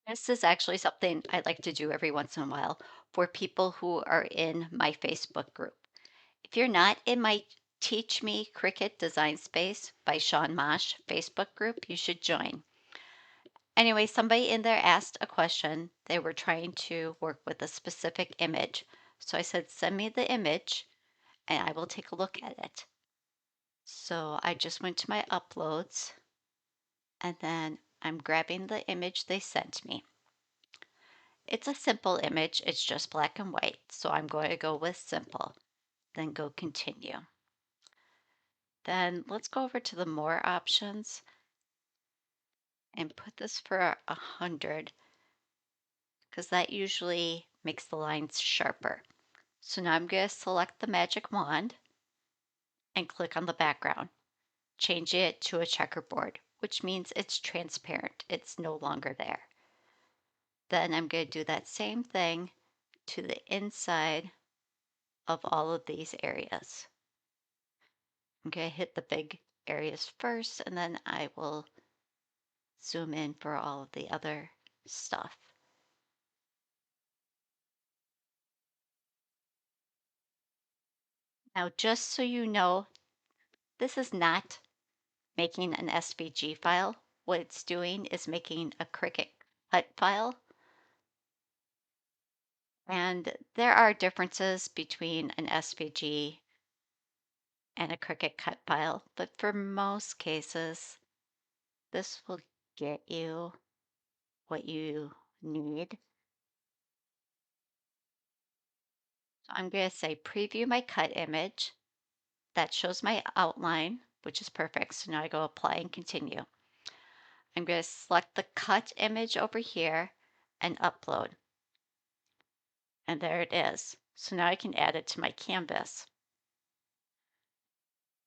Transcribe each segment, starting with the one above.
This is actually something I like to do every once in a while for people who are in my Facebook group. If you're not in my Teach Me Cricut Design Space by Sean Mosh Facebook group, you should join. Anyway, somebody in there asked a question. They were trying to work with a specific image. So I said, send me the image and I will take a look at it. So I just went to my uploads and then I'm grabbing the image they sent me. It's a simple image, it's just black and white, so I'm going to go with simple, then go continue. Then let's go over to the more options and put this for 100 because that usually makes the lines sharper. So now I'm going to select the magic wand and click on the background. Change it to a checkerboard, which means it's transparent. It's no longer there. Then I'm going to do that same thing to the inside of all of these areas. I'm going to hit the big areas first, and then I will zoom in for all of the other stuff. Now, just so you know, this is not making an SVG file. What it's doing is making a Cricut cut file. And there are differences between an SVG and a Cricut cut file, but for most cases, this will get you what you need. So I'm going to say preview my cut image. That shows my outline, which is perfect. So now I go apply and continue. I'm going to select the cut image over here and upload. And there it is. So now I can add it to my canvas.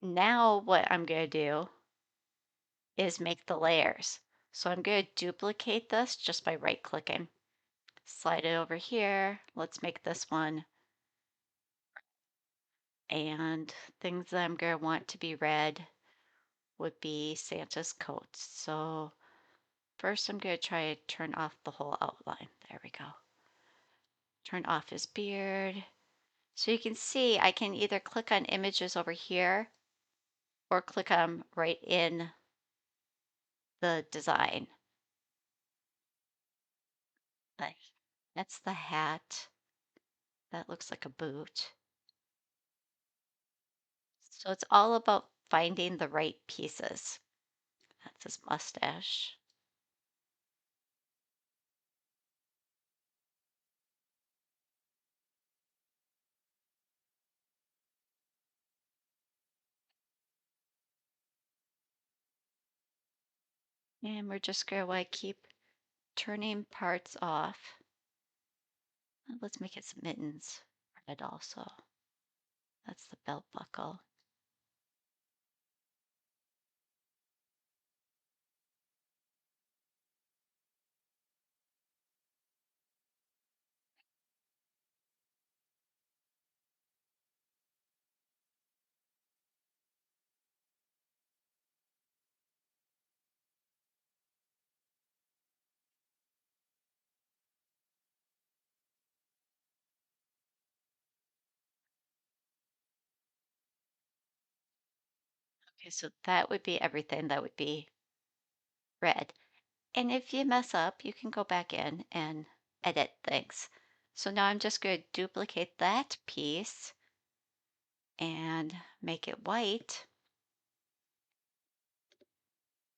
Now what I'm going to do is make the layers. So I'm going to duplicate this just by right clicking. Slide it over here. Let's make this one. And things that I'm going to want to be red would be Santa's coat. So first I'm going to try to turn off the whole outline. There we go. Turn off his beard. So you can see I can either click on images over here or click on right in the design. Like that's the hat. That looks like a boot. So it's all about finding the right pieces. That's his mustache. And we're just going to keep turning parts off. Let's make his mittens red also. That's the belt buckle. Okay, so that would be everything. That would be red. And if you mess up, you can go back in and edit things. So now I'm just going to duplicate that piece and make it white.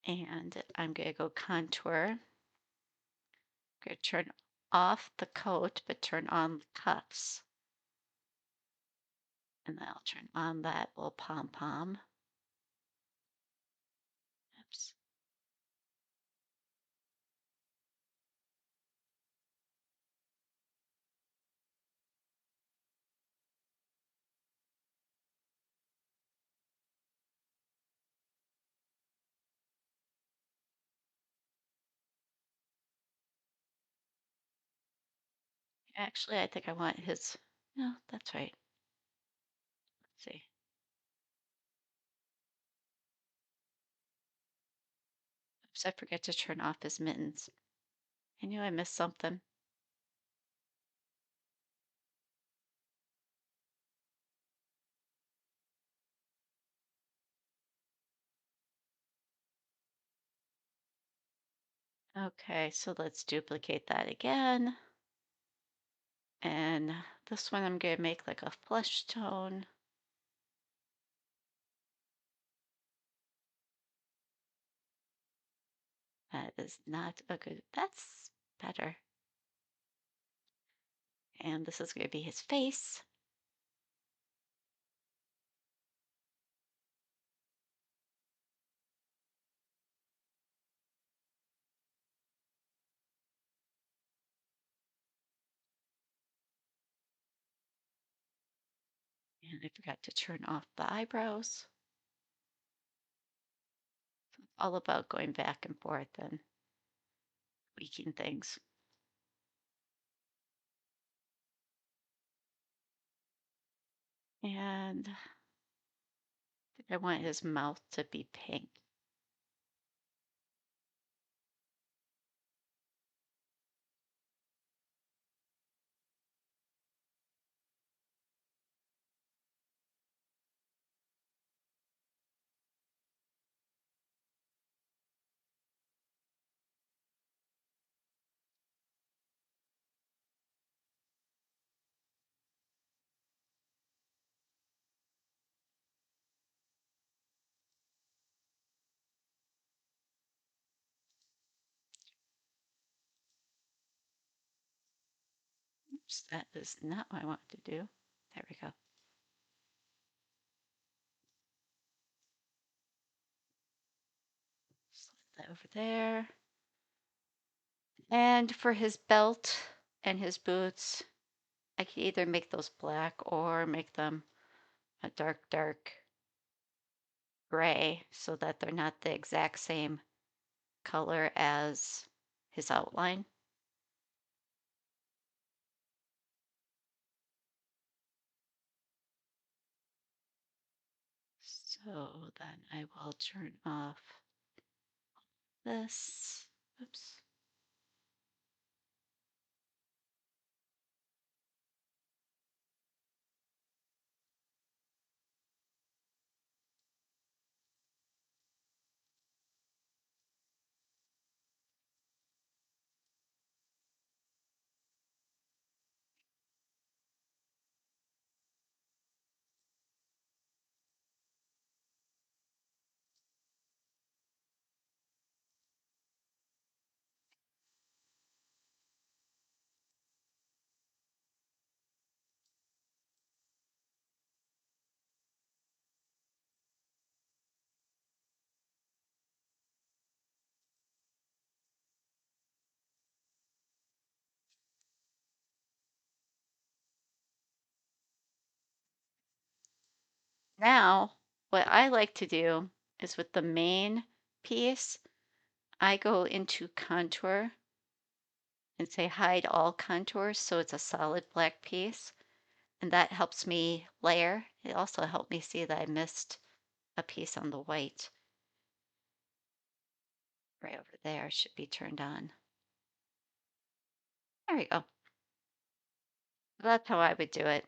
And I'm going to go contour. I'm going to turn off the coat, but turn on the cuffs. And then I'll turn on that little pom-pom. Oops. Actually, I think I want his, no, that's right. Let's see. Oops, I forget to turn off his mittens. I knew I missed something. Okay, so let's duplicate that again. And this one I'm going to make like a flesh tone. That is not a good, that's better. And this is going to be his face. And I forgot to turn off the eyebrows. All about going back and forth and tweaking things. And I want his mouth to be pink. Oops, that is not what I want to do. There we go. Slide that over there. And for his belt and his boots, I could either make those black or make them a dark gray so that they're not the exact same color as his outline. So then I will turn off this. Oops. Now, what I like to do is with the main piece, I go into contour and say hide all contours so it's a solid black piece. And that helps me layer. It also helped me see that I missed a piece on the white. Right over there should be turned on. There we go. That's how I would do it.